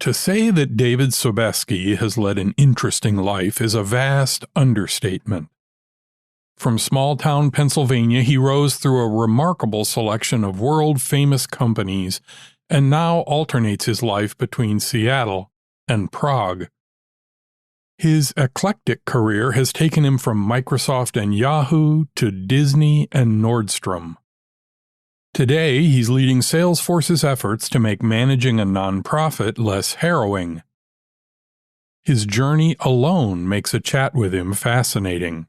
To say that David Sobeski has led an interesting life is a vast understatement. From small-town Pennsylvania, he rose through a remarkable selection of world-famous companies and now alternates his life between Seattle and Prague. His eclectic career has taken him from Microsoft and Yahoo to Disney and Nordstrom. Today, he's leading Salesforce's efforts to make managing a nonprofit less harrowing. His journey alone makes a chat with him fascinating.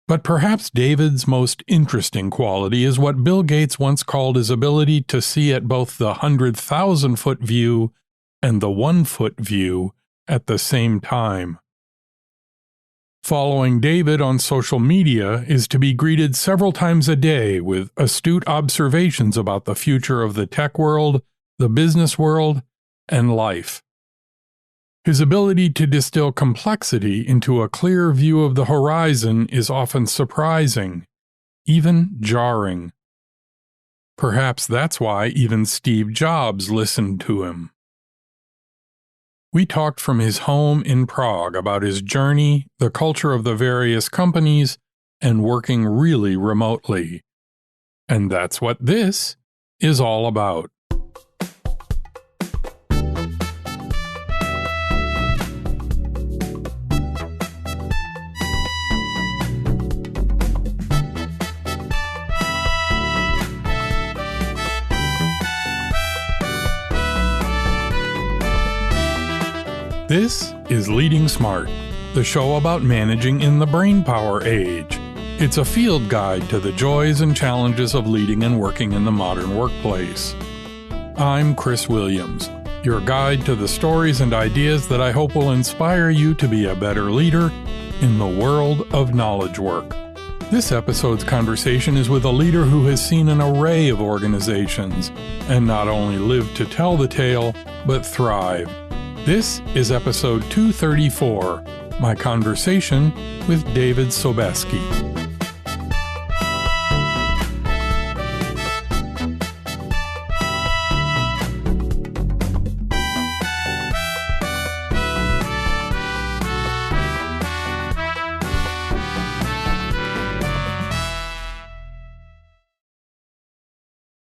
But perhaps David's most interesting quality is what Bill Gates once called his ability to see at both the 100,000-foot view and the 1-foot view at the same time. Following David on social media is to be greeted several times a day with astute observations about the future of the tech world, the business world, and life. His ability to distill complexity into a clear view of the horizon is often surprising, even jarring. Perhaps that's why even Steve Jobs listened to him. We talked from his home in Prague about his journey, the culture of the various companies, and working really remotely. And that's what this is all about. This is Leading Smart, the show about managing in the brainpower age. It's a field guide to the joys and challenges of leading and working in the modern workplace. I'm Chris Williams, your guide to the stories and ideas that I hope will inspire you to be a better leader in the world of knowledge work. This episode's conversation is with a leader who has seen an array of organizations and not only lived to tell the tale, but thrive. This is episode 234, my conversation with David Sobeski.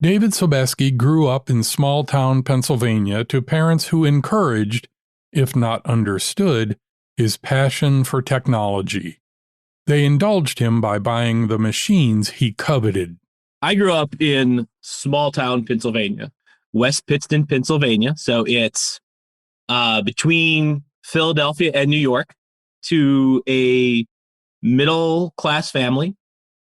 David Sobeski grew up in small-town Pennsylvania to parents who encouraged, if not understood, his passion for technology. They indulged him by buying the machines he coveted. I grew up in small-town Pennsylvania, West Pittston, Pennsylvania. So it's between Philadelphia and New York, to a middle-class family.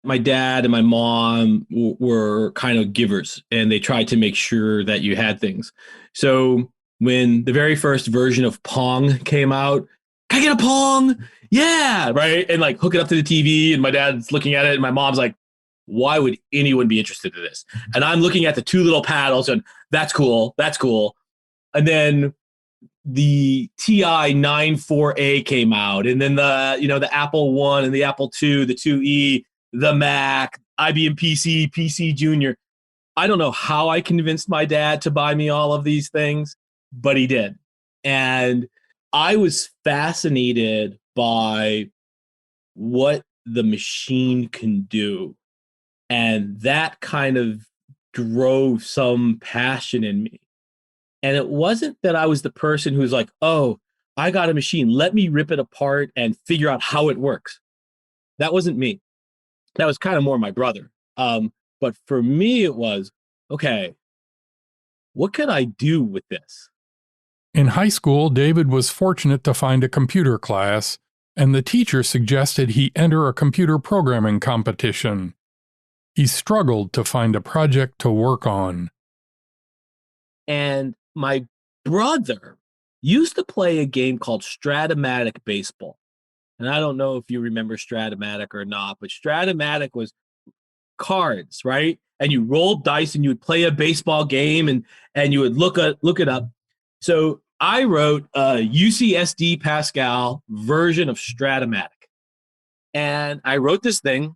My dad and my mom were kind of givers, and they tried to make sure that you had things. So when the very first version of Pong came out, can I get a Pong? Yeah, right? And like hook it up to the TV, and my dad's looking at it, and my mom's like, why would anyone be interested in this? And I'm looking at the two little paddles, and that's cool, that's cool. And then the TI 94A came out, and then the Apple One and the Apple II, the 2E, the Mac, IBM PC, PC Junior. I don't know how I convinced my dad to buy me all of these things, but he did. And I was fascinated by what the machine can do. And that kind of drove some passion in me. And it wasn't that I was the person who's like, oh, I got a machine, let me rip it apart and figure out how it works. That wasn't me. That was kind of more my brother. But for me, it was, okay, what could I do with this? In high school, David was fortunate to find a computer class, and the teacher suggested he enter a computer programming competition. He struggled to find a project to work on. And my brother used to play a game called Stratomatic Baseball. And I don't know if you remember Stratomatic or not, but Stratomatic was cards, right? And you rolled dice and you would play a baseball game, and you would look it up. So I wrote a UCSD Pascal version of Stratomatic. And I wrote this thing.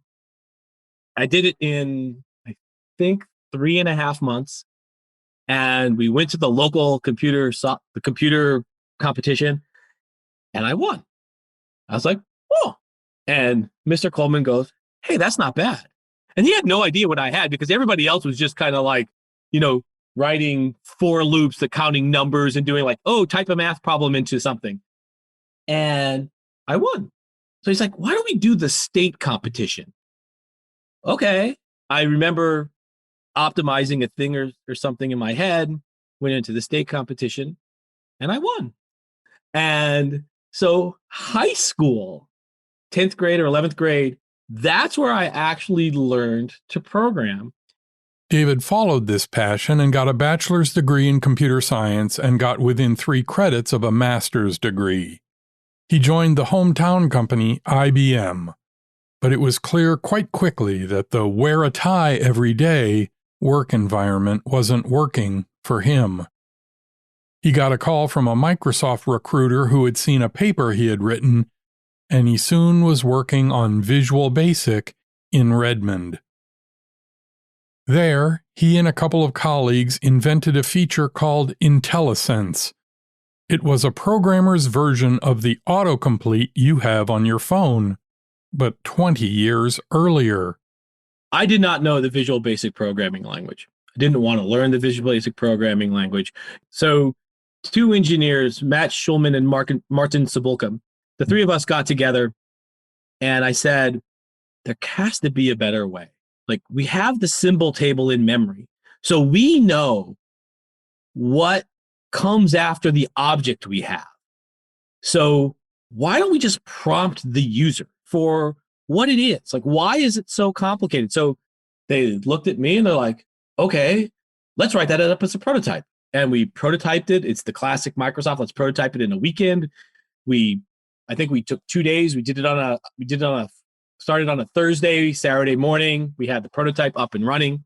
I did it in, I think, 3.5 months. And we went to the local the computer competition, and I won. I was like, oh. And Mr. Coleman goes, hey, that's not bad. And he had no idea what I had because everybody else was just kind of like, writing for loops, counting numbers and doing like, oh, type a math problem into something. And I won. So he's like, why don't we do the state competition? Okay. I remember optimizing a thing or something in my head, went into the state competition, and I won. And so high school, 10th grade or 11th grade, that's where I actually learned to program. David followed this passion and got a bachelor's degree in computer science and got within 3 credits of a master's degree. He joined the hometown company IBM, but it was clear quite quickly that the wear a tie every day work environment wasn't working for him. He got a call from a Microsoft recruiter who had seen a paper he had written, and he soon was working on Visual Basic in Redmond. There, he and a couple of colleagues invented a feature called IntelliSense. It was a programmer's version of the autocomplete you have on your phone, but 20 years earlier. I did not know the Visual Basic programming language. I didn't want to learn the Visual Basic programming language. So 2 engineers, Matt Schulman and Martin Cebulka, the 3 of us got together, and I said, there has to be a better way. Like, we have the symbol table in memory, so we know what comes after the object we have. So why don't we just prompt the user for what it is? Like, why is it so complicated? So they looked at me and they're like, okay, let's write that up as a prototype. And we prototyped it. It's the classic Microsoft. Let's prototype it in a weekend. I think we took 2 days. We started on a Thursday, Saturday morning. We had the prototype up and running.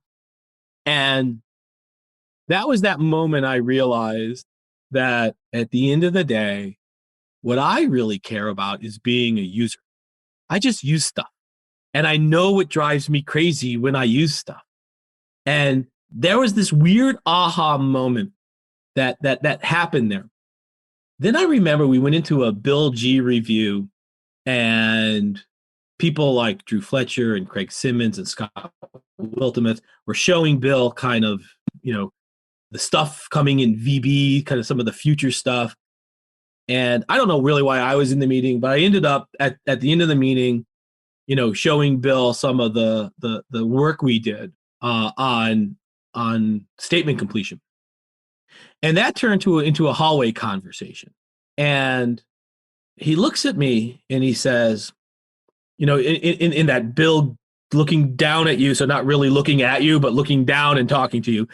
And that was that moment I realized that at the end of the day, what I really care about is being a user. I just use stuff. And I know what drives me crazy when I use stuff. And there was this weird aha moment that happened there. Then I remember we went into a Bill G review, and people like Drew Fletcher and Craig Simmons and Scott Wiltmuth were showing Bill kind of, the stuff coming in VB, kind of some of the future stuff. And I don't know really why I was in the meeting, but I ended up at the end of the meeting, showing Bill some of the work we did on statement completion. And that turned into a hallway conversation. And he looks at me and he says, in that Bill looking down at you, so not really looking at you, but looking down and talking to you.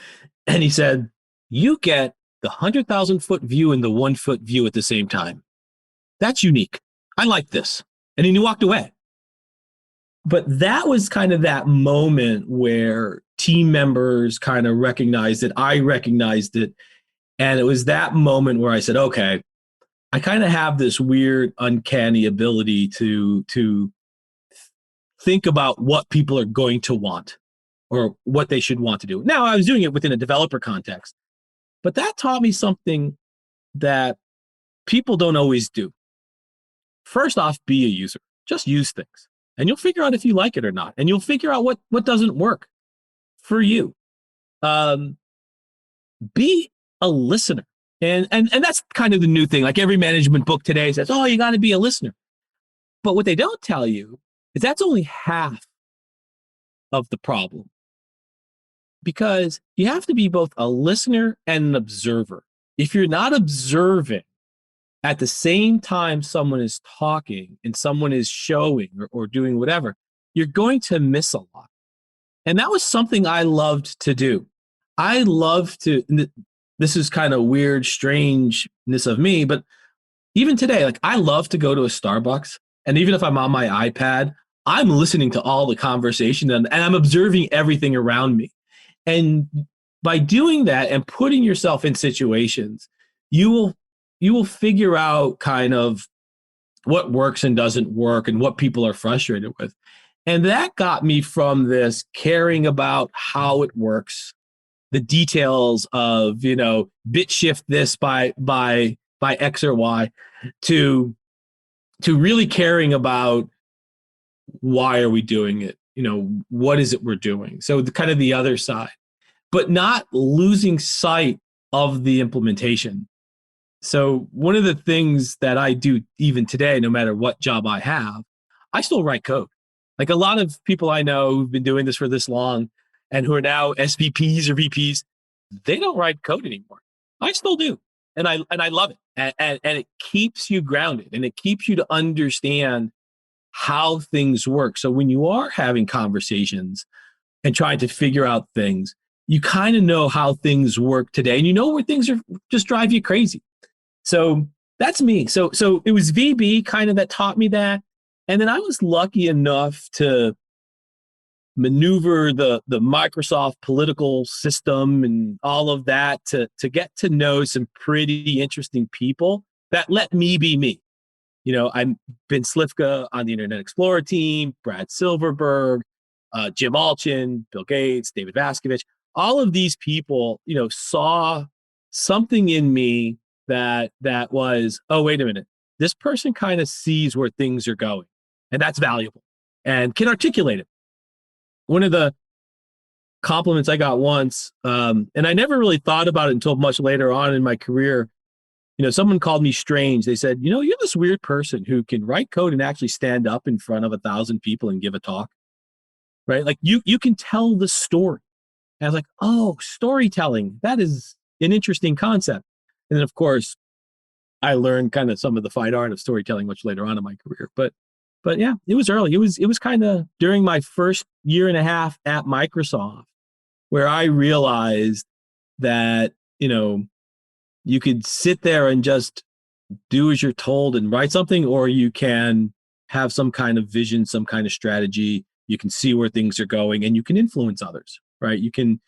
And he said, you get the 100,000-foot view and the 1-foot view at the same time. That's unique. I like this. And then he walked away. But that was kind of that moment where team members kind of recognized it. I recognized it. And it was that moment where I said, okay, I kind of have this weird, uncanny ability to think about what people are going to want or what they should want to do. Now, I was doing it within a developer context, but that taught me something that people don't always do. First off, be a user. Just use things, and you'll figure out if you like it or not, and you'll figure out what doesn't work for you. Be a listener. And that's kind of the new thing. Like every management book today says, oh, you got to be a listener. But what they don't tell you is that's only half of the problem. Because you have to be both a listener and an observer. If you're not observing at the same time someone is talking and someone is showing or doing whatever, you're going to miss a lot. And that was something I loved to do. I love to, this is kind of weird, strangeness of me, but even today, like I love to go to a Starbucks. And even if I'm on my iPad, I'm listening to all the conversation and I'm observing everything around me. And by doing that and putting yourself in situations, you will figure out kind of what works and doesn't work and what people are frustrated with. And that got me from this caring about how it works the details of, bit shift this by X or Y, to really caring about why are we doing it? What is it we're doing? So kind of the other side, but not losing sight of the implementation. So one of the things that I do even today, no matter what job I have, I still write code. Like a lot of people I know who've been doing this for this long and who are now SVPs or VPs, they don't write code anymore. I still do. And I love it. And it keeps you grounded, and it keeps you to understand how things work. So when you are having conversations and trying to figure out things, you kind of know how things work today, and you know where things are just drive you crazy. So that's me. So it was VB kind of that taught me that. And then I was lucky enough to maneuver the Microsoft political system and all of that to get to know some pretty interesting people that let me be me. I'm Ben Slifka on the Internet Explorer team, Brad Silverberg, Jim Alchin, Bill Gates, David Vaskovich. All of these people, saw something in me that was, oh, wait a minute, this person kind of sees where things are going, and that's valuable and can articulate it. One of the compliments I got once, and I never really thought about it until much later on in my career, someone called me strange. They said, you're this weird person who can write code and actually stand up in front of 1,000 people and give a talk, right? Like you can tell the story. And I was like, oh, storytelling, that is an interesting concept. And then, of course, I learned kind of some of the fine art of storytelling much later on in my career. But yeah, it was early. It was kind of during my first year and a half at Microsoft where I realized that, you could sit there and just do as you're told and write something, or you can have some kind of vision, some kind of strategy. You can see where things are going, and you can influence others, right? You can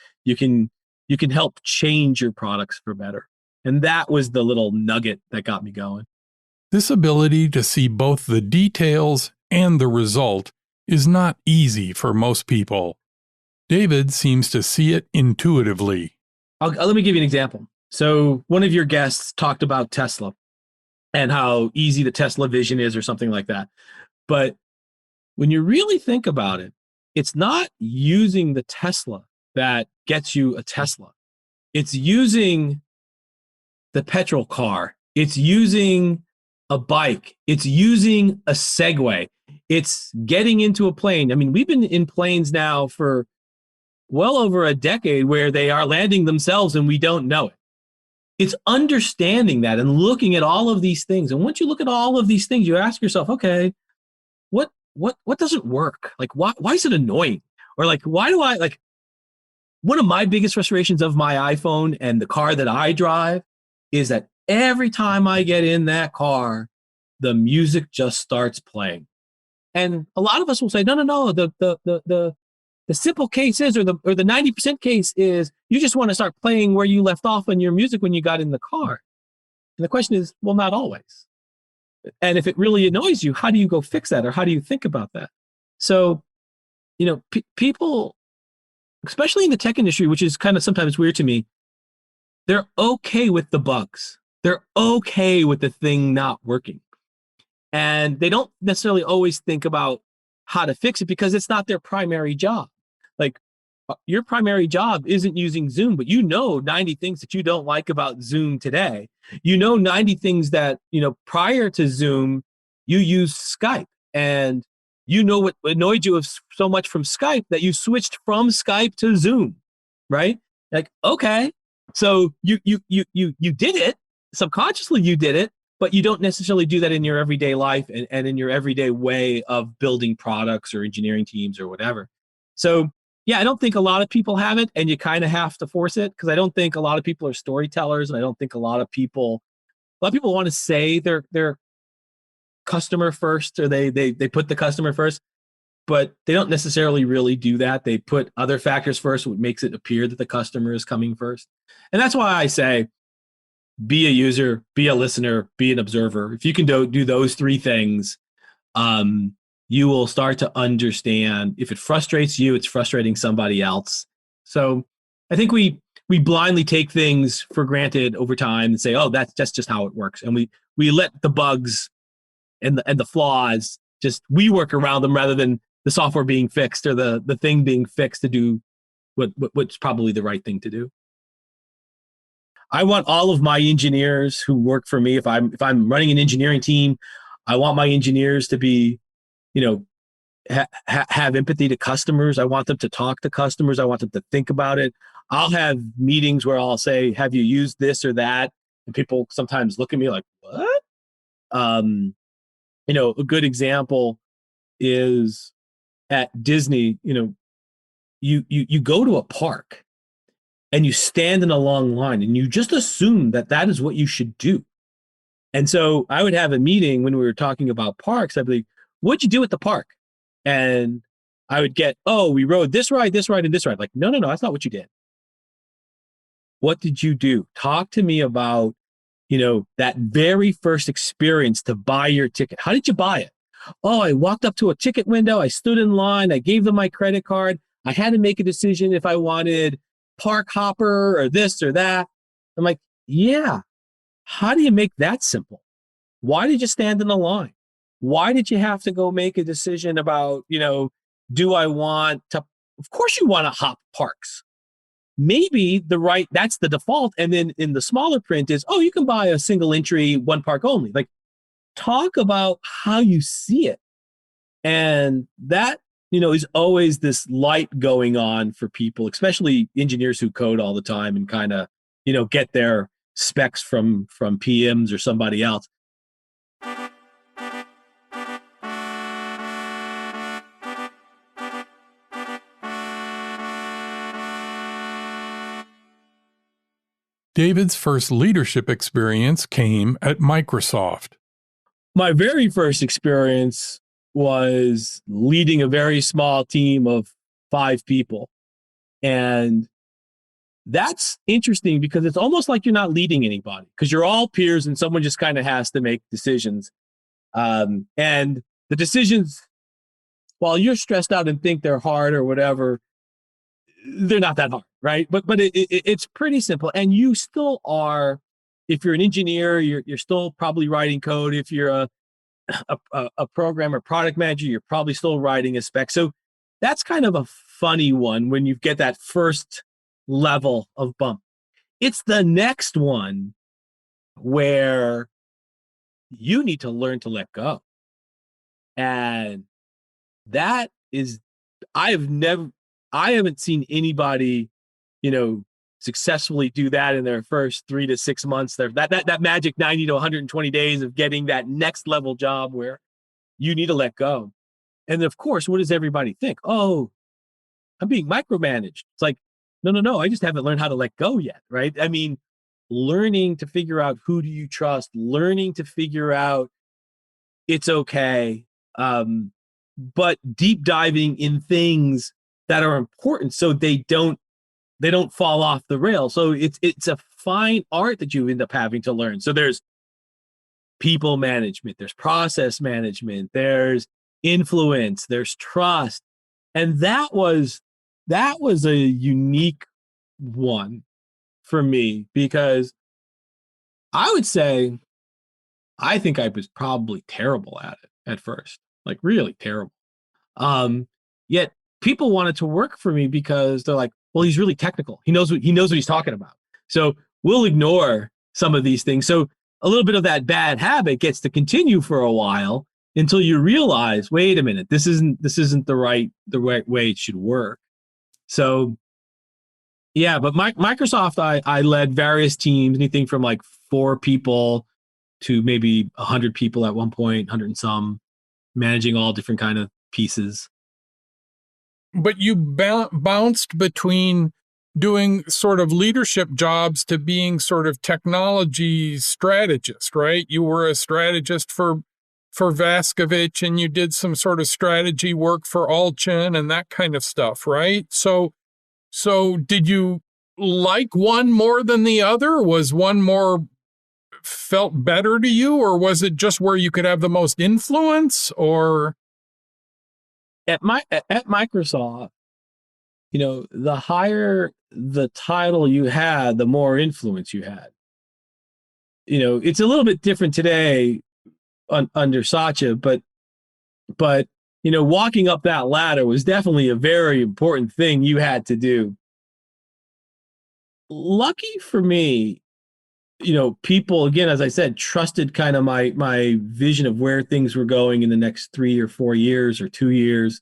help change your products for better. And that was the little nugget that got me going. This ability to see both the details and the result is not easy for most people. David seems to see it intuitively. Let me give you an example. So one of your guests talked about Tesla and how easy the Tesla vision is or something like that. But when you really think about it, it's not using the Tesla that gets you a Tesla. It's using the petrol car. It's using a bike. It's using a Segway. It's getting into a plane. I mean, we've been in planes now for well over a decade where they are landing themselves and we don't know it. It's understanding that and looking at all of these things. And once you look at all of these things, you ask yourself, okay, what doesn't work? Like, why is it annoying? Or like, why do I like one of my biggest frustrations of my iPhone and the car that I drive is that every time I get in that car, the music just starts playing. And a lot of us will say, no, the simple case is, or the 90% case is, you just want to start playing where you left off on your music when you got in the car. And the question is, well, not always. And if it really annoys you, how do you go fix that? Or how do you think about that? So, people, especially in the tech industry, which is kind of sometimes weird to me, they're okay with the bugs. They're okay with the thing not working. And they don't necessarily always think about how to fix it because it's not their primary job. Like your primary job isn't using Zoom, but 90 things that you don't like about Zoom today. 90 things that, prior to Zoom, you used Skype, and what annoyed you so much from Skype that you switched from Skype to Zoom, right? Like, okay, so you did it subconsciously, you did it, but you don't necessarily do that in your everyday life and in your everyday way of building products or engineering teams or whatever. So yeah, I don't think a lot of people have it, and you kind of have to force it, because I don't think a lot of people are storytellers, and I don't think a lot of people want to say they're customer first, or they put the customer first, but they don't necessarily really do that. They put other factors first, what makes it appear that the customer is coming first. And that's why I say, be a user, be a listener, be an observer. If you can do those three things, you will start to understand if it frustrates you, it's frustrating somebody else. So I think we we blindly take things for granted over time and say, oh, that's just how it works. And we let the bugs and the flaws, just we work around them rather than the software being fixed or the thing being fixed to do what's probably the right thing to do. I want all of my engineers who work for me, if I'm running an engineering team, I want my engineers to be, have empathy to customers. I want them to talk to customers. I want them to think about it. I'll have meetings where I'll say, have you used this or that? And people sometimes look at me like, what? A good example is at Disney, you go to a park and you stand in a long line and you just assume that is what you should do. And so I would have a meeting when we were talking about parks. I'd be like, what'd you do at the park? And I would get, oh, we rode this ride, and this ride. Like, no, that's not what you did. What did you do? Talk to me about, that very first experience to buy your ticket. How did you buy it? Oh, I walked up to a ticket window. I stood in line. I gave them my credit card. I had to make a decision if I wanted park hopper or this or that. I'm like, yeah. How do you make that simple? Why did you stand in the line? Why did you have to go make a decision about, do I want to? Of course you want to hop parks. Maybe that's the default. And then in the smaller print is, oh, you can buy a single entry, one park only. Like, talk about how you see it. And that, is always this light going on for people, especially engineers who code all the time and kind of, get their specs from PMs or somebody else. David's first leadership experience came at Microsoft. My very first experience was leading a very small team of 5 people. And that's interesting because it's almost like you're not leading anybody because you're all peers and someone just kind of has to make decisions. And the decisions, while you're stressed out and think they're hard or whatever, they're not that hard, right? But it's pretty simple. And you still are, if you're an engineer, you're still probably writing code. If you're a programmer, product manager, you're probably still writing a spec. So that's kind of a funny one when you get that first level of bump. It's the next one where you need to learn to let go. And that is, I haven't seen anybody, successfully do that in their first 3 to 6 months. That magic 90 to 120 days of getting that next level job where you need to let go. And of course, what does everybody think? Oh, I'm being micromanaged. It's like, no, I just haven't learned how to let go yet, right? I mean, learning to figure out who do you trust, learning to figure out it's okay, but deep diving in things that are important so they don't fall off the rail. So it's a fine art that you end up having to learn. So there's people management, there's process management, there's influence, there's trust. And that was a unique one for me because I would say I think I was probably terrible at it at first, like really terrible. Yet people wanted to work for me because they're like, well, he's really technical. He knows what he's talking about. So we'll ignore some of these things. So a little bit of that bad habit gets to continue for a while until you realize, wait a minute, this isn't the right way it should work. So yeah, but Microsoft, I led various teams, anything from like 4 people to maybe 100 people at one point, 100 and some, managing all different kind of pieces. But you bounced between doing sort of leadership jobs to being sort of technology strategist, right? You were a strategist for Vaskovich, and you did some sort of strategy work for Allchin and that kind of stuff, right? So did you like one more than the other? Was one more felt better to you, or was it just where you could have the most influence? Or at Microsoft, the higher the title you had, the more influence you had. It's a little bit different today under Satya, but walking up that ladder was definitely a very important thing you had to do. Lucky for me, people, again, as I said, trusted kind of my vision of where things were going in the next 3 or 4 years or 2 years.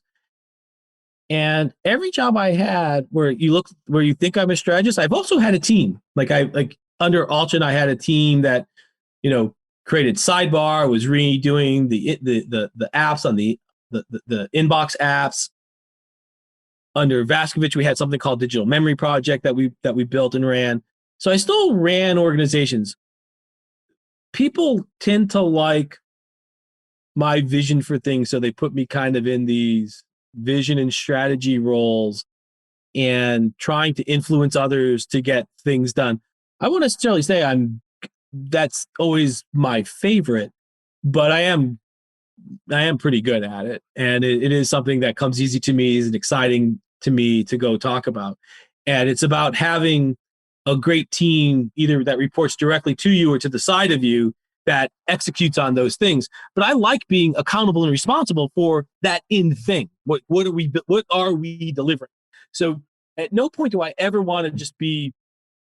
And every job I had where you think I'm a strategist, I've also had a team. Like under Alchin, I had a team that, created Sidebar, was redoing the apps on the inbox apps. Under Vaskovich, we had something called Digital Memory Project that we built and ran. So I still ran organizations. People tend to like my vision for things, so they put me kind of in these vision and strategy roles and trying to influence others to get things done. I won't necessarily say that's always my favorite, but I am pretty good at it. And it is something that comes easy to me, is exciting to me to go talk about. And it's about having a great team, either that reports directly to you or to the side of you, that executes on those things. But I like being accountable and responsible for that end thing. What are we delivering? So at no point do I ever want to just be,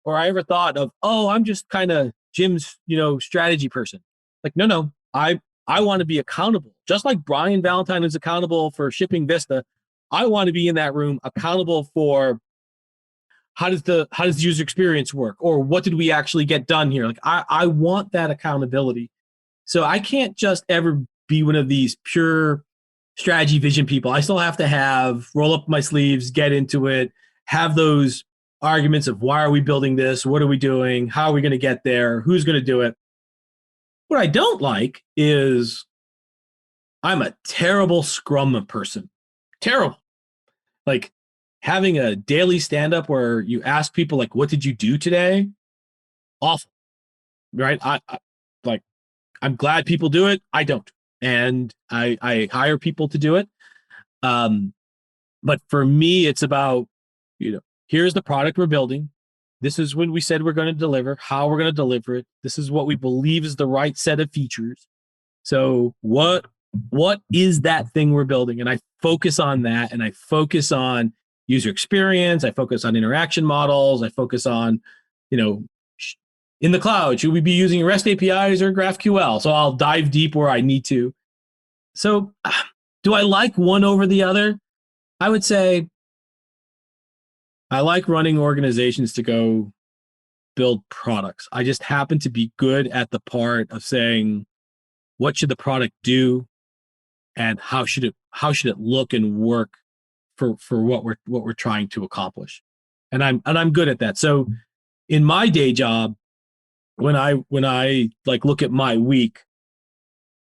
or I ever thought of, I'm just kind of Jim's, strategy person. Like, no, I want to be accountable. Just like Brian Valentine is accountable for shipping Vista, I want to be in that room accountable for how does the user experience work, or what did we actually get done here? Like I want that accountability. So I can't just ever be one of these pure strategy vision people. I still have to roll up my sleeves, get into it, have those arguments of why are we building this? What are we doing? How are we going to get there? Who's going to do it? What I don't like is I'm a terrible Scrum person. Terrible. Like having a daily stand-up where you ask people, like, what did you do today? Awful. Right? I'm glad people do it. I don't. And I hire people to do it. But for me, it's about, here's the product we're building. This is when we said we're going to deliver, how we're going to deliver it. This is what we believe is the right set of features. So what is that thing we're building? And I focus on that, and I focus on user experience. I focus on interaction models. I focus on, in the cloud, should we be using REST APIs or GraphQL? So I'll dive deep where I need to. So do I like one over the other? I would say I like running organizations to go build products. I just happen to be good at the part of saying, what should the product do, and how should it look and work for what we're trying to accomplish. And I'm good at that. So in my day job, when I like look at my week,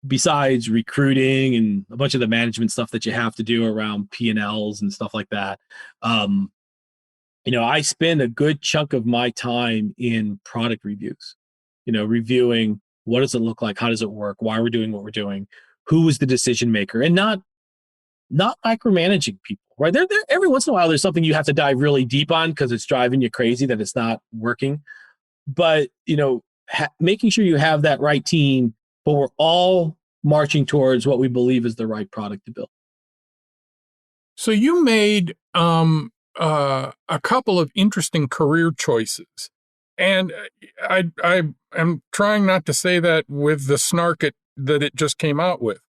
besides recruiting and a bunch of the management stuff that you have to do around P&Ls and stuff like that, I spend a good chunk of my time in product reviews, reviewing what does it look like, how does it work, why are we doing what we're doing, who is the decision maker, and not micromanaging people, right? There every once in a while, there's something you have to dive really deep on because it's driving you crazy that it's not working. But, making sure you have that right team, but we're all marching towards what we believe is the right product to build. So you made a couple of interesting career choices. And I'm trying not to say that with the snark that it just came out with.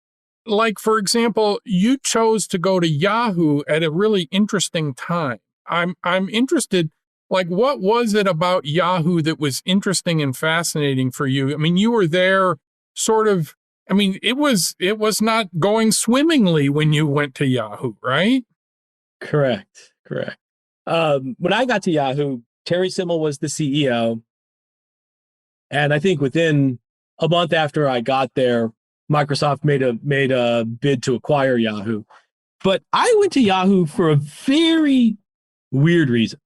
Like, for example, you chose to go to Yahoo at a really interesting time. I'm interested, like, what was it about Yahoo that was interesting and fascinating for you? I mean, you were there sort of, it was not going swimmingly when you went to Yahoo, right? Correct. When I got to Yahoo, Terry Simmel was the CEO. And I think within a month after I got there, Microsoft made a bid to acquire Yahoo. But I went to Yahoo for a very weird reason.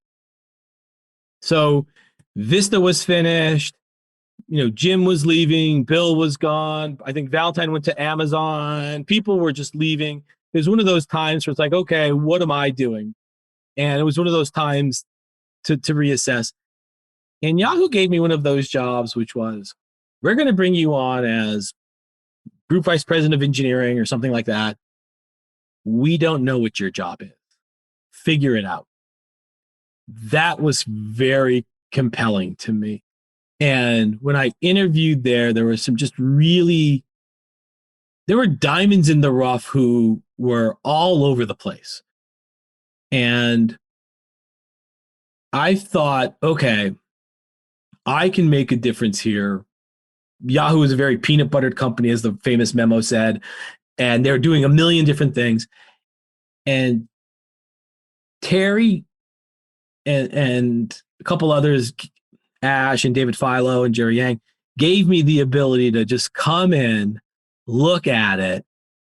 So Vista was finished. Jim was leaving. Bill was gone. I think Valentine went to Amazon. People were just leaving. It was one of those times where it's like, okay, what am I doing? And it was one of those times to reassess. And Yahoo gave me one of those jobs, which was, we're going to bring you on as group vice president of engineering or something like that. We don't know what your job is. Figure it out. That was very compelling to me. And when I interviewed there were some there were diamonds in the rough who were all over the place. And I thought, okay, I can make a difference here. Yahoo is a very peanut buttered company, as the famous memo said, and they're doing a million different things. And Terry and a couple others, Ash and David Philo and Jerry Yang, gave me the ability to just come in, look at it,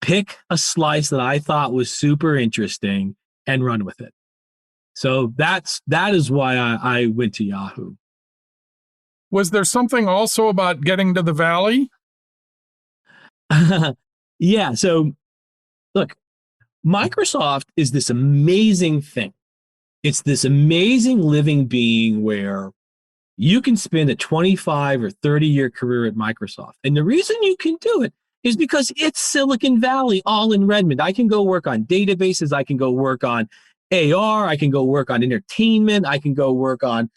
pick a slice that I thought was super interesting, and run with it. So that is why I went to Yahoo. Was there something also about getting to the Valley? Yeah. So look, Microsoft is this amazing thing. It's this amazing living being where you can spend a 25 or 30-year career at Microsoft. And the reason you can do it is because it's Silicon Valley, all in Redmond. I can go work on databases. I can go work on AR. I can go work on entertainment. I can go work on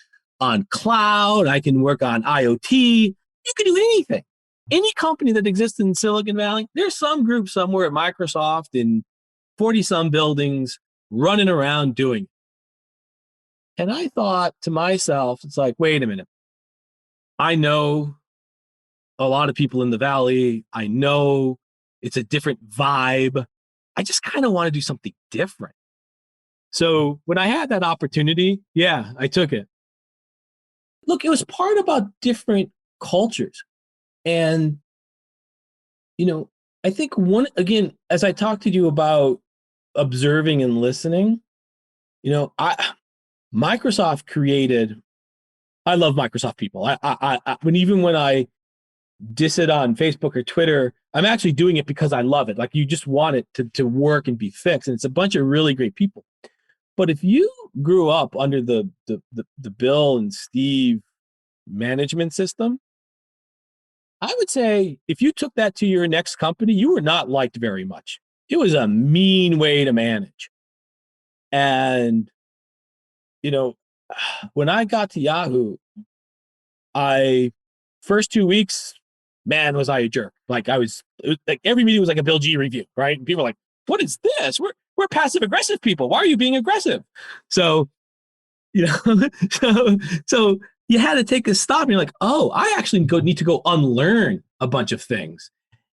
cloud. I can work on IoT. You can do anything. Any company that exists in Silicon Valley, there's some group somewhere at Microsoft in 40-some buildings running around doing it. And I thought to myself, it's like, wait a minute. I know a lot of people in the Valley. I know it's a different vibe. I just kind of want to do something different. So when I had that opportunity, yeah, I took it. Look, it was part about different cultures. And, I think again, as I talked to you about observing and listening, Microsoft created, I love Microsoft people. When I diss it on Facebook or Twitter, I'm actually doing it because I love it. Like, you just want it to work and be fixed. And it's a bunch of really great people. But if you grew up under the Bill and Steve management system, I would say if you took that to your next company, you were not liked very much. It was a mean way to manage. And when I got to Yahoo, first 2 weeks, man, was I a jerk. Like, like every meeting was like a Bill G review, right? And people were like, what is this? We're passive aggressive people. Why are you being aggressive? So, so you had to take a stop and you're like, oh, I actually need to go unlearn a bunch of things.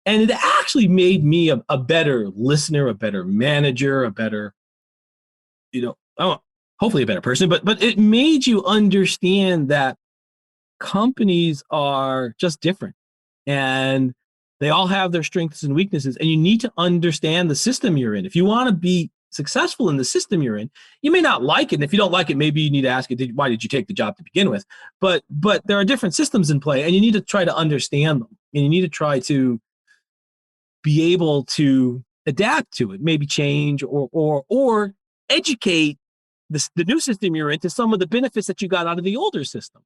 And it actually made me a better listener, a better manager, a better, hopefully a better person, but it made you understand that companies are just different and they all have their strengths and weaknesses, and you need to understand the system you're in. If you want to be successful in the system you're in, you may not like it. And if you don't like it, maybe you need to ask it, why did you take the job to begin with? But there are different systems in play, and you need to try to understand them, and you need to try to be able to adapt to it, maybe change or educate the new system you're in to some of the benefits that you got out of the older system.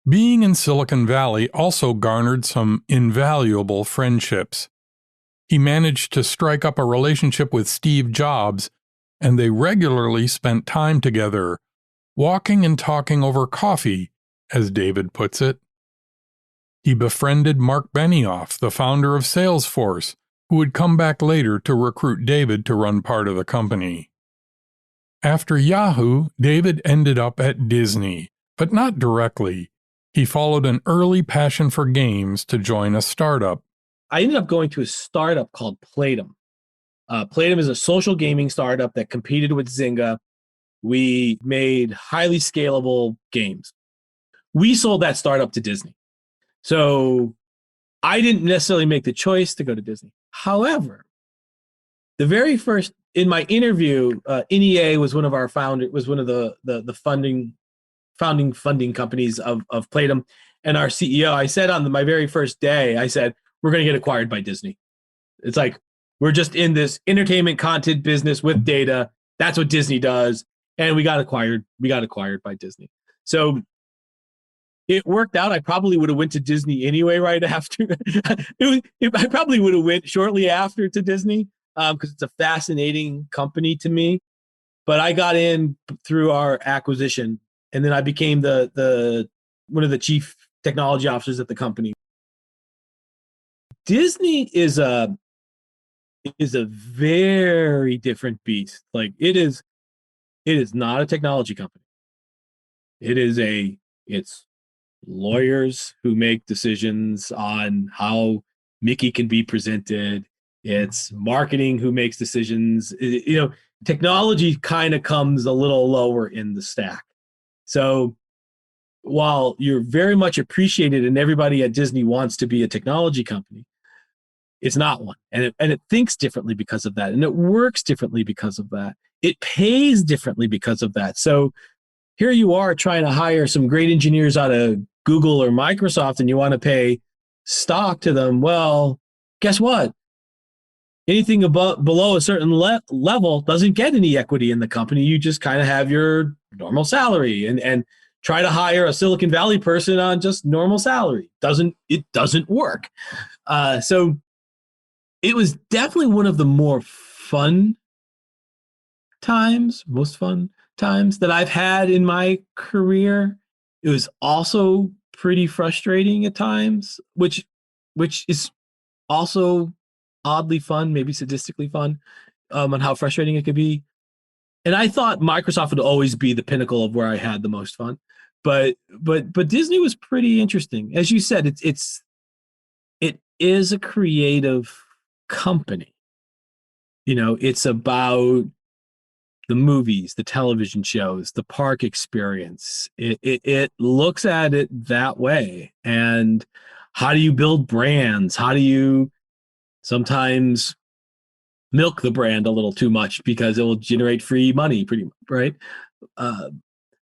Being in Silicon Valley also garnered some invaluable friendships. He managed to strike up a relationship with Steve Jobs, and they regularly spent time together, walking and talking over coffee, as David puts it. He befriended Mark Benioff, the founder of Salesforce, who would come back later to recruit David to run part of the company. After Yahoo, David ended up at Disney, but not directly. He followed an early passion for games to join a startup. I ended up going to a startup called Playdom. Playdom is a social gaming startup that competed with Zynga. We made highly scalable games. We sold that startup to Disney. So I didn't necessarily make the choice to go to Disney. However, the very first, in my interview, NEA was one of our the founding companies of Playdom. And our CEO, I said on my very first day, I said, we're going to get acquired by Disney. It's like, we're just in this entertainment content business with data. That's what Disney does. and we got acquired. We got acquired by Disney. So it worked out. I probably would have went to Disney anyway right after. I probably would have went shortly after to Disney because it's a fascinating company to me. But I got in through our acquisition, and then I became the one of the chief technology officers at the company. Disney is a very different beast. Like it is not a technology company. It's lawyers who make decisions on how Mickey can be presented. It's marketing who makes decisions. Technology kind of comes a little lower in the stack. So while you're very much appreciated and everybody at Disney wants to be a technology company, it's not one. And it thinks differently because of that. And it works differently because of that. It pays differently because of that. So here you are trying to hire some great engineers out of Google or Microsoft, and you want to pay stock to them. Well, guess what? Anything below a certain level doesn't get any equity in the company. You just kind of have your normal salary and try to hire a Silicon Valley person on just normal salary. It doesn't work. So it was definitely one of the most fun times that I've had in my career. It was also pretty frustrating at times, which is also oddly fun, maybe sadistically fun, on how frustrating it could be. And I thought Microsoft would always be the pinnacle of where I had the most fun, but Disney was pretty interesting. As you said, it is a creative company. It's about the movies, the television shows, the park experience. It looks at it that way. And how do you build brands? How do you sometimes milk the brand a little too much because it will generate free money, pretty much, right?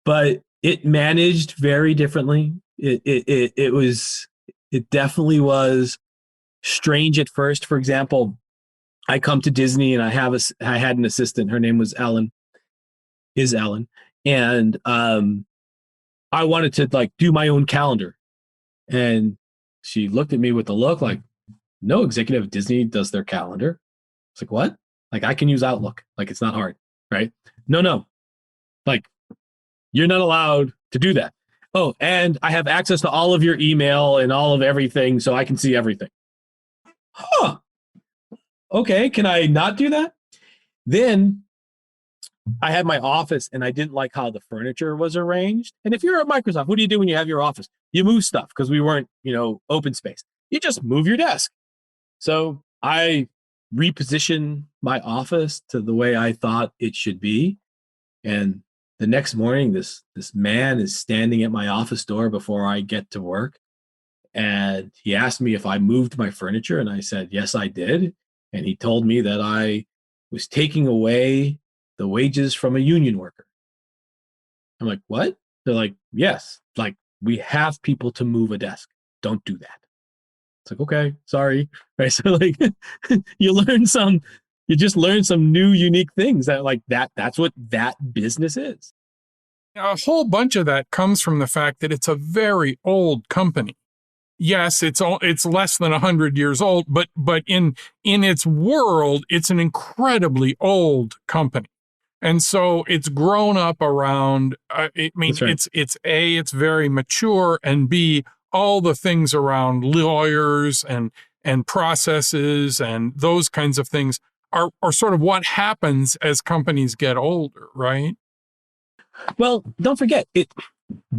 But it managed very differently. It definitely was strange at first. For example, I come to Disney and I had an assistant. Her name was Ellen, and I wanted to do my own calendar, and she looked at me with a look like, no executive at Disney does their calendar. It's like, what? Like, I can use Outlook. Like, it's not hard, right? No. Like, you're not allowed to do that. Oh, and I have access to all of your email and all of everything, so I can see everything. Huh. Okay, can I not do that? Then I had my office and I didn't like how the furniture was arranged. And if you're at Microsoft, what do you do when you have your office? You move stuff because we weren't, open space. You just move your desk. So I repositioned my office to the way I thought it should be. And the next morning, this man is standing at my office door before I get to work. And he asked me if I moved my furniture. And I said, yes, I did. And he told me that I was taking away the wages from a union worker. I'm like, what? They're like, yes, like we have people to move a desk. Don't do that. It's like, okay, sorry. Right. So like you just learn some new unique things that's what that business is. A whole bunch of that comes from the fact that it's a very old company. Yes, it's less than 100 years old, but in its world, it's an incredibly old company. And so it's grown up around, right. It's very mature, and B, all the things around lawyers and processes and those kinds of things are sort of what happens as companies get older, right? Well, don't forget,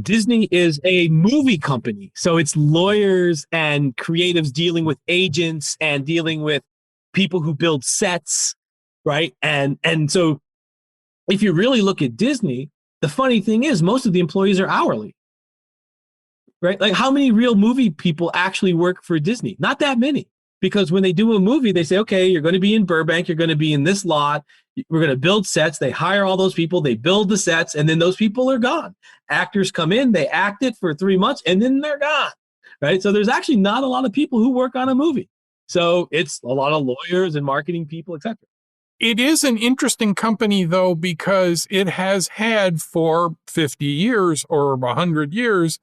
Disney is a movie company. So it's lawyers and creatives dealing with agents and dealing with people who build sets, right? And so if you really look at Disney, the funny thing is most of the employees are hourly, right? Like how many real movie people actually work for Disney? Not that many. Because when they do a movie, they say, okay, you're going to be in Burbank, you're going to be in this lot, we're going to build sets. They hire all those people, they build the sets, and then those people are gone. Actors come in, they act it for 3 months, and then they're gone, right? So there's actually not a lot of people who work on a movie. So it's a lot of lawyers and marketing people, etc. It is an interesting company, though, because it has had for 50 years or 100 years,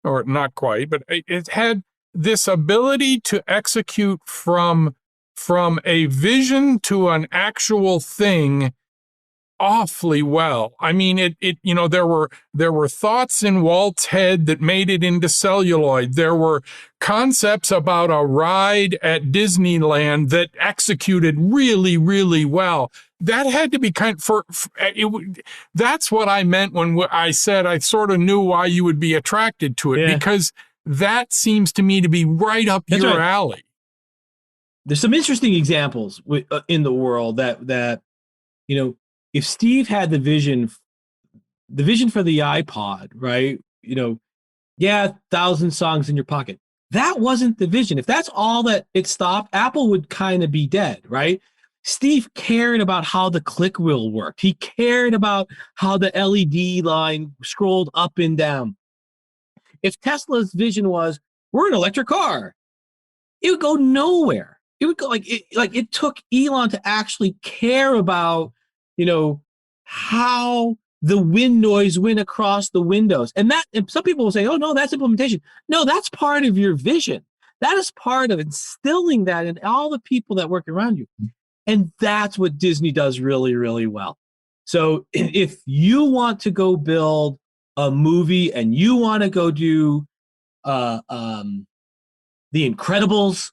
or not quite, but it had this ability to execute from a vision to an actual thing awfully well. I mean, there were thoughts in Walt's head that made it into celluloid. There were concepts about a ride at Disneyland that executed really, really well. That had to be that's what I meant when I said I sort of knew why you would be attracted to it, because that seems to me to be right up your alley. There's some interesting examples in the world that if Steve had the vision for the iPod, right? 1,000 songs in your pocket. That wasn't the vision. If that's all that it stopped, Apple would kind of be dead, right? Steve cared about how the click wheel worked. He cared about how the LED line scrolled up and down. If Tesla's vision was, we're an electric car, it would go nowhere. It would go it took Elon to actually care about how the wind noise went across the windows. And some people will say, oh, no, that's implementation. No, that's part of your vision. That is part of instilling that in all the people that work around you. And that's what Disney does really, really well. So if you want to go build a movie and you want to go do The Incredibles,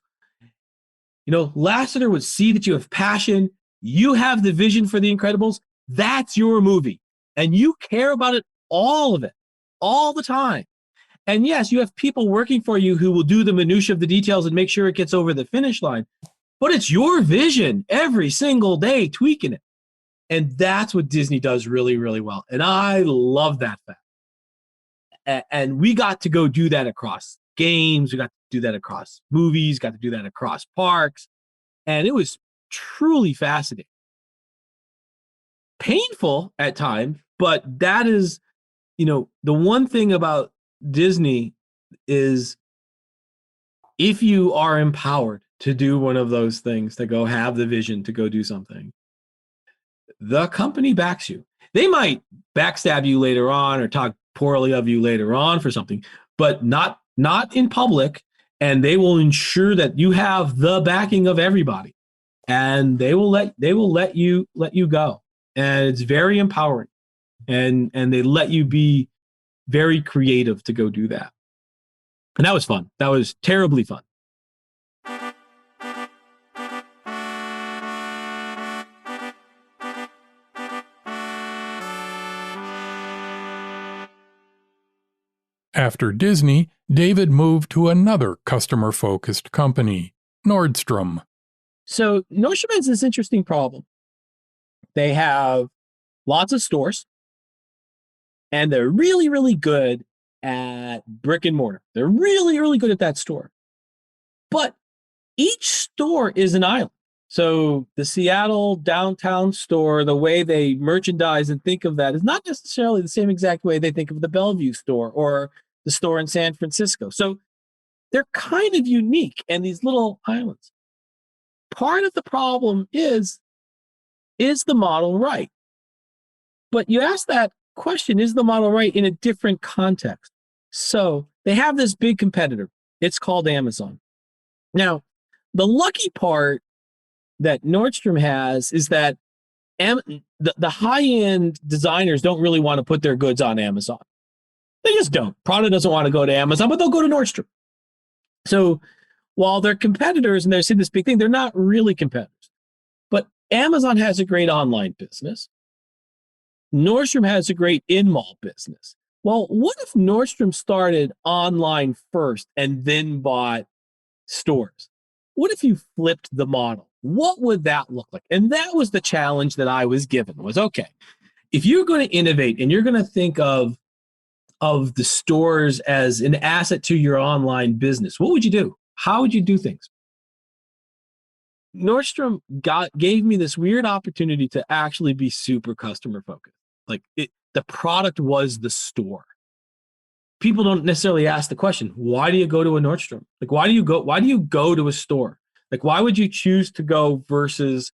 Lasseter would see that you have passion. You have the vision for The Incredibles. That's your movie. And you care about it, all of it, all the time. And yes, you have people working for you who will do the minutia of the details and make sure it gets over the finish line. But it's your vision every single day, tweaking it. And that's what Disney does really, really well. And I love that fact. And we got to go do that across games. We got to do that across movies, got to do that across parks. And it was truly fascinating. Painful at times, but that is, the one thing about Disney is if you are empowered to do one of those things, to go have the vision to go do something, the company backs you. They might backstab you later on or talk poorly of you later on for something, but not in public. And they will ensure that you have the backing of everybody, and they will let you go. And it's very empowering, and they let you be very creative to go do that. And that was fun. That was terribly fun. After Disney, David moved to another customer-focused company, Nordstrom. So Nordstrom has this interesting problem. They have lots of stores, and they're really, really good at brick and mortar. They're really, really good at that store. But each store is an island. So the Seattle downtown store, the way they merchandise and think of that is not necessarily the same exact way they think of the Bellevue store or the store in San Francisco. So they're kind of unique, and these little islands. Part of the problem is the model right? But you ask that question, is the model right, in a different context? So they have this big competitor. It's called Amazon. Now, the lucky part that Nordstrom has is that the high-end designers don't really want to put their goods on Amazon. They just don't. Prada doesn't want to go to Amazon, but they'll go to Nordstrom. So while they're competitors and they're seeing this big thing, they're not really competitors. But Amazon has a great online business. Nordstrom has a great in-mall business. Well, what if Nordstrom started online first and then bought stores? What if you flipped the model? What would that look like? And that was the challenge that I was given, was, okay, if you're going to innovate and you're going to think of the stores as an asset to your online business, what would you do? How would you do things? Nordstrom gave me this weird opportunity to actually be super customer focused. Like the product was the store. People don't necessarily ask the question, why do you go to a Nordstrom? Like, why do you go to a store? Like, why would you choose to go versus,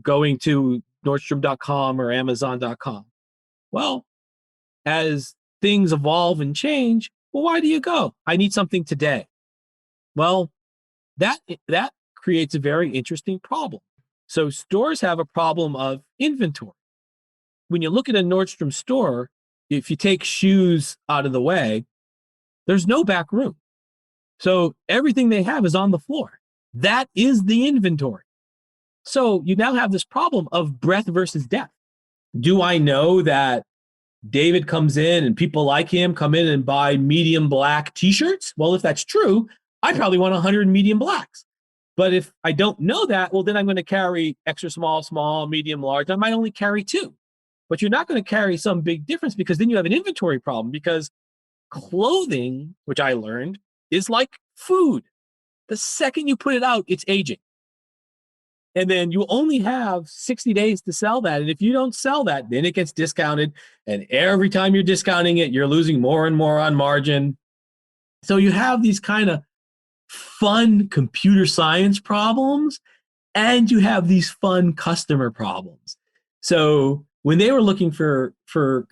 going to Nordstrom.com or Amazon.com. Well, as things evolve and change, well, why do you go? I need something today. Well, that creates a very interesting problem. So stores have a problem of inventory. When you look at a Nordstrom store, if you take shoes out of the way, there's no back room. So everything they have is on the floor. That is the inventory. So you now have this problem of breadth versus depth. Do I know that David comes in and people like him come in and buy medium black t-shirts? Well, if that's true, I probably want 100 medium blacks. But if I don't know that, well, then I'm going to carry extra small, small, medium, large. I might only carry 2. But you're not going to carry some big difference, because then you have an inventory problem, because clothing, which I learned, is like food. The second you put it out, it's aging. And then you only have 60 days to sell that. And if you don't sell that, then it gets discounted. And every time you're discounting it, you're losing more and more on margin. So you have these kind of fun computer science problems, and you have these fun customer problems. So when they were looking for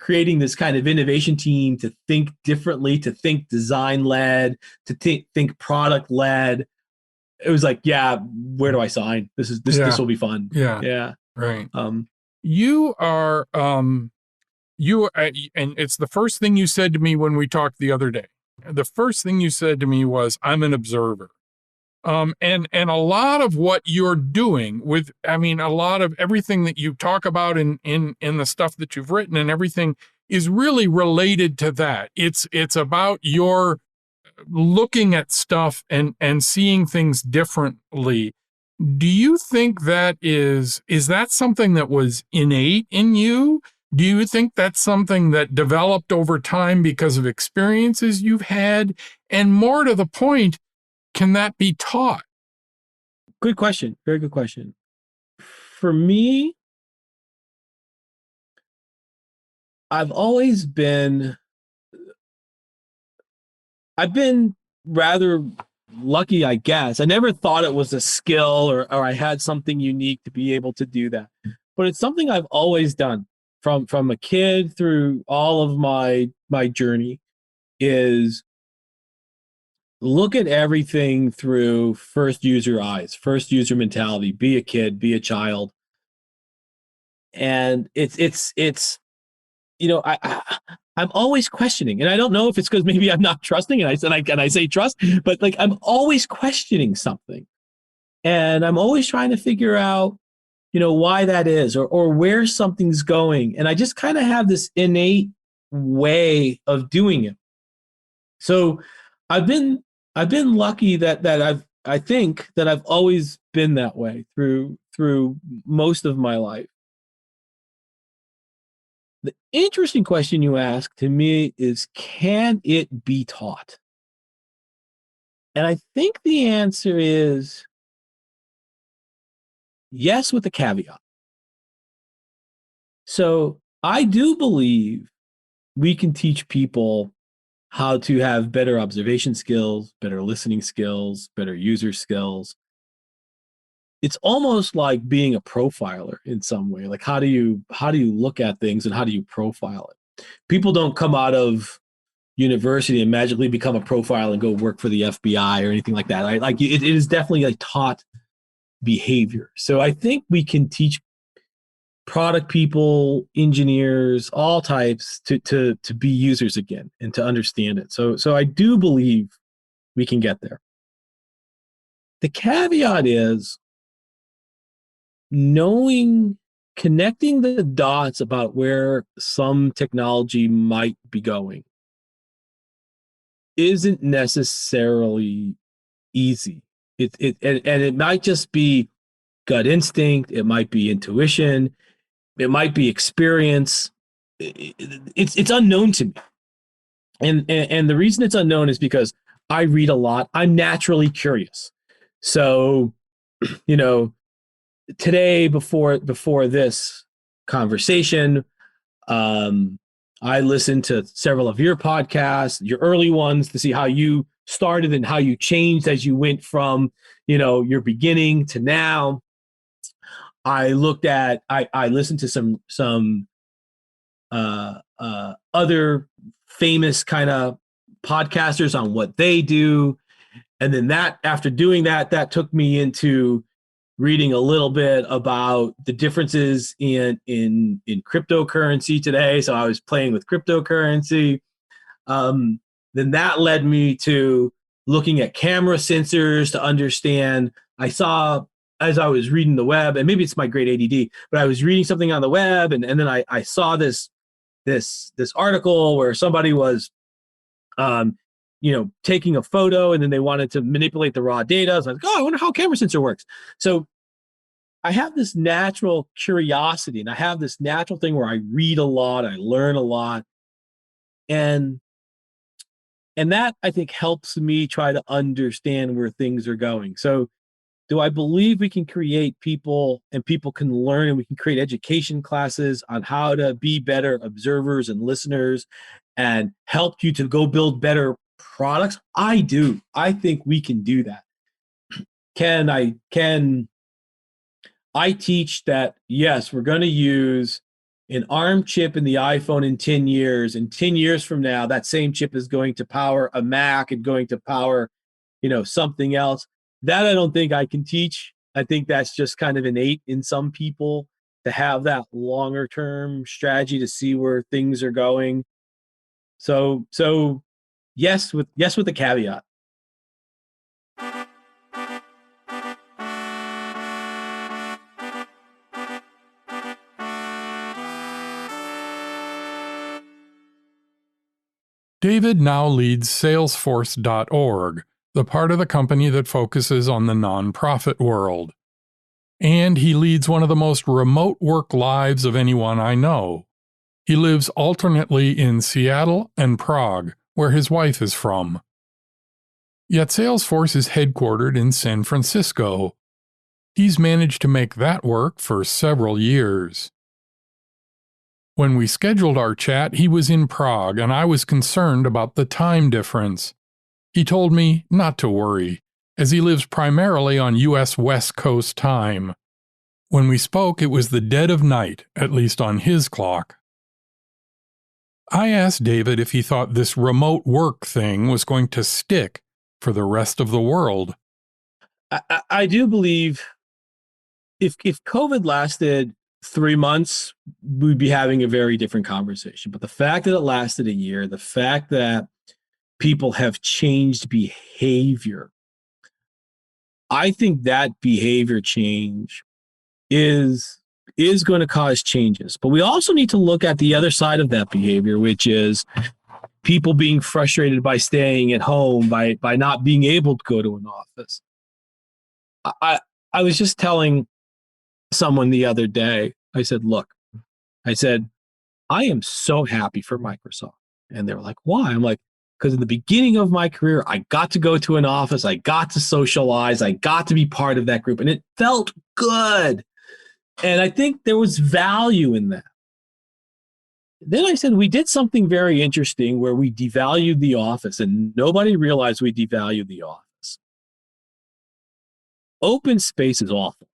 creating this kind of innovation team to think differently, to think design-led, to think product-led, it was like, yeah, where do I sign? This will be fun. Yeah. Right. You are, and it's the first thing you said to me when we talked the other day. The first thing you said to me was, I'm an observer. And a lot of what you're doing a lot of everything that you talk about in the stuff that you've written and everything is really related to that. It's about your looking at stuff and seeing things differently. Do you think that is that something that was innate in you? Do you think that's something that developed over time because of experiences you've had? And more to the point, can that be taught? Good question. Very good question. For me, I've been rather lucky, I guess. I never thought it was a skill or I had something unique to be able to do that. But it's something I've always done from a kid through all of my journey, is look at everything through first user eyes, first user mentality, be a kid, be a child. And I'm always questioning, and I don't know if it's because maybe I'm not trusting, and I say trust, but like I'm always questioning something, and I'm always trying to figure out, why that is, or where something's going, and I just kind of have this innate way of doing it. So I've been lucky that I think that I've always been that way through most of my life. The interesting question you ask to me is, can it be taught? And I think the answer is yes, with a caveat. So I do believe we can teach people how to have better observation skills, better listening skills, better user skills. It's almost like being a profiler in some way. Like how do you look at things and how do you profile it? People don't come out of university and magically become a profiler and go work for the FBI or anything like that. Right? Like it is definitely a taught behavior. So I think we can teach product people, engineers, all types to be users again and to understand it. So I do believe we can get there. The caveat is connecting the dots about where some technology might be going isn't necessarily easy. It might just be gut instinct. It might be intuition. It might be experience. It's unknown to me. And the reason it's unknown is because I read a lot. I'm naturally curious. So, today before this conversation, I listened to several of your podcasts, your early ones, to see how you started and how you changed as you went from, your beginning to now. I looked at, I listened to some other famous kind of podcasters on what they do. And then after doing that, that took me into reading a little bit about the differences in cryptocurrency today. So I was playing with cryptocurrency. Then that led me to looking at camera sensors to understand. I saw, as I was reading the web, and maybe it's my great ADD, but I was reading something on the web, and then I saw this article where somebody was taking a photo, and then they wanted to manipulate the raw data. I was like, oh, I wonder how a camera sensor works. So I have this natural curiosity, and I have this natural thing where I read a lot, I learn a lot. And that, I think, helps me try to understand where things are going. So do I believe we can create people, and people can learn, and we can create education classes on how to be better observers and listeners and help you to go build better products? I do. I think we can do that. Can I teach that, yes, we're going to use an ARM chip in the iPhone in 10 years. And 10 years from now, that same chip is going to power a Mac and going to power, something else. That I don't think I can teach. I think that's just kind of innate in some people to have that longer term strategy to see where things are going. So yes, with the caveat. David now leads Salesforce.org, the part of the company that focuses on the nonprofit world. And he leads one of the most remote work lives of anyone I know. He lives alternately in Seattle and Prague, where his wife is from. Yet Salesforce is headquartered in San Francisco. He's managed to make that work for several years. When we scheduled our chat, he was in Prague, and I was concerned about the time difference. He told me not to worry, as he lives primarily on U.S. West Coast time. When we spoke, it was the dead of night, at least on his clock. I asked David if he thought this remote work thing was going to stick for the rest of the world. I do believe if COVID lasted 3 months, we'd be having a very different conversation. But the fact that it lasted a year, the fact that people have changed behavior, I think that behavior change is going to cause changes. But we also need to look at the other side of that behavior, which is people being frustrated by staying at home, by not being able to go to an office. I was just telling someone the other day, I said, look, I am so happy for Microsoft. And they were like, why? I'm like, because in the beginning of my career, I got to go to an office, I got to socialize, I got to be part of that group, and it felt good. And I think there was value in that. Then I said, we did something very interesting where we devalued the office, and nobody realized we devalued the office. Open space is awful.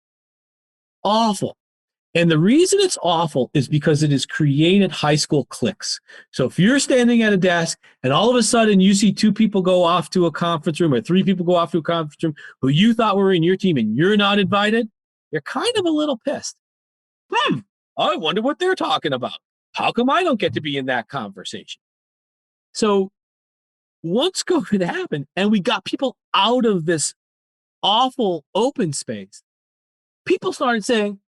Awful. And the reason it's awful is because it has created high school cliques. So if you're standing at a desk and all of a sudden you see 2 people go off to a conference room or 3 people go off to a conference room who you thought were in your team and you're not invited, you're kind of a little pissed. I wonder what they're talking about. How come I don't get to be in that conversation? So once COVID happened and we got people out of this awful open space, people started saying,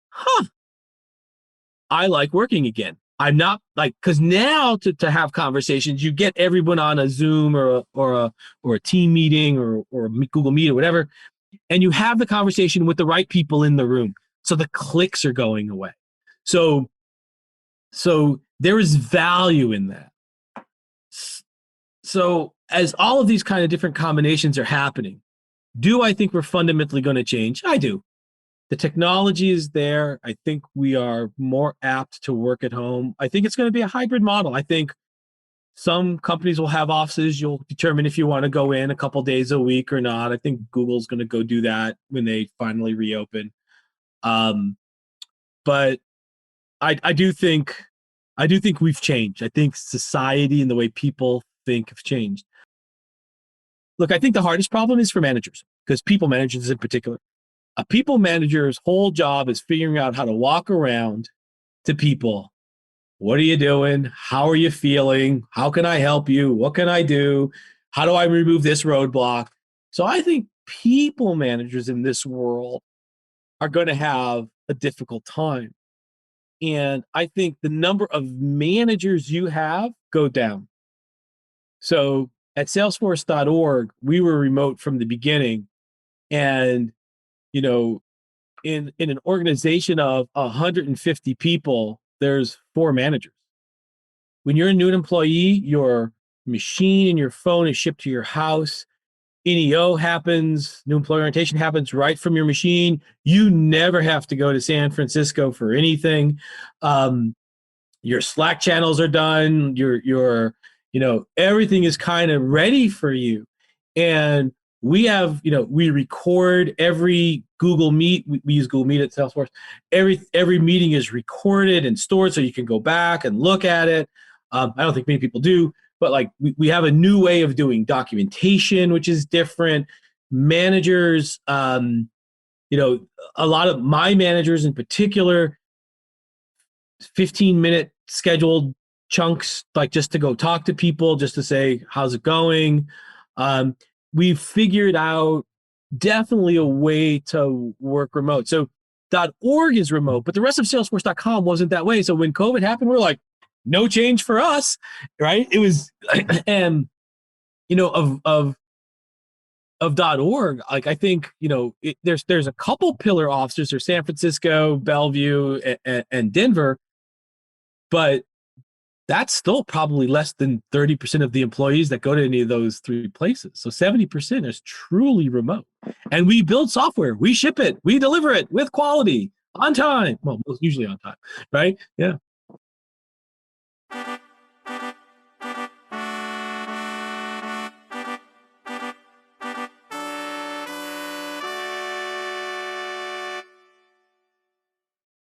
I like working again. I'm not like, because now to have conversations, you get everyone on a Zoom or a team meeting or Google Meet or whatever, and you have the conversation with the right people in the room. So the clicks are going away. So there is value in that. So as all of these kind of different combinations are happening, do I think we're fundamentally going to change? I do. The technology is there. I think we are more apt to work at home. I think it's going to be a hybrid model. I think some companies will have offices. You'll determine if you want to go in a couple days a week or not. I think Google's going to go do that when they finally reopen. But I do think we've changed. I think society and the way people think have changed. Look, I think the hardest problem is for managers, because people managers in particular. A people manager's whole job is figuring out how to walk around to people. What are you doing? How are you feeling? How can I help you? What can I do? How do I remove this roadblock? So I think people managers in this world are going to have a difficult time. And I think the number of managers you have go down. So at salesforce.org, we were remote from the beginning. And, you know, in an organization of 150 people, there's 4 managers. When you're a new employee, your machine and your phone is shipped to your house. NEO happens, new employee orientation happens right from your machine. You never have to go to San Francisco for anything. Your Slack channels are done. Your everything is kind of ready for you. And we have, we record every Google Meet. We use Google Meet at Salesforce. Every meeting is recorded and stored so you can go back and look at it. I don't think many people do, but like we have a new way of doing documentation, which is different. Managers, a lot of my managers in particular, 15-minute scheduled chunks, like just to go talk to people, just to say, how's it going? We've figured out definitely a way to work remote. So .org is remote, but the rest of Salesforce.com wasn't that way. So when COVID happened, we're like, no change for us, right? It was, and of .org, like I think there's a couple pillar officers. There's San Francisco, Bellevue, and Denver, but that's still probably less than 30% of the employees that go to any of those 3 places. So 70% is truly remote. And we build software, we ship it, we deliver it with quality, on time. Well, usually on time, right? Yeah.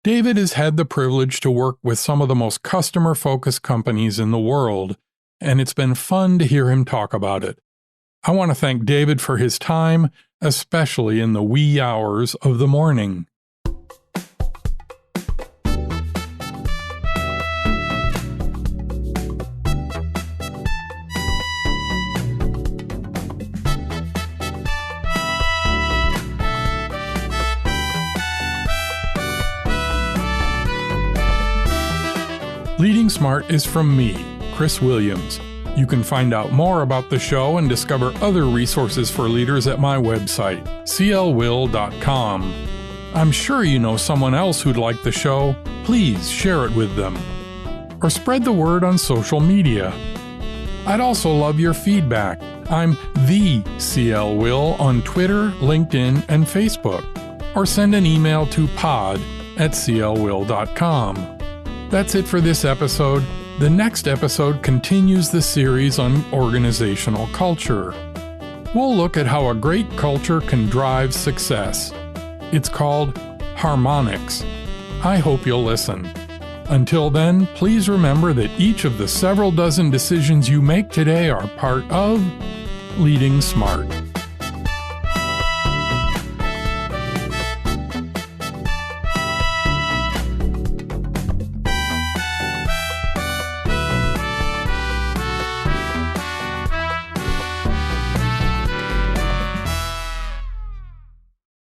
David has had the privilege to work with some of the most customer-focused companies in the world, and it's been fun to hear him talk about it. I want to thank David for his time, especially in the wee hours of the morning. Leading Smart is from me, Chris Williams. You can find out more about the show and discover other resources for leaders at my website, clwill.com. I'm sure you know someone else who'd like the show. Please share it with them. Or spread the word on social media. I'd also love your feedback. I'm the CL Will on Twitter, LinkedIn, and Facebook. Or send an email to pod@clwill.com. That's it for this episode. The next episode continues the series on organizational culture. We'll look at how a great culture can drive success. It's called Harmonics. I hope you'll listen. Until then, please remember that each of the several dozen decisions you make today are part of Leading Smart.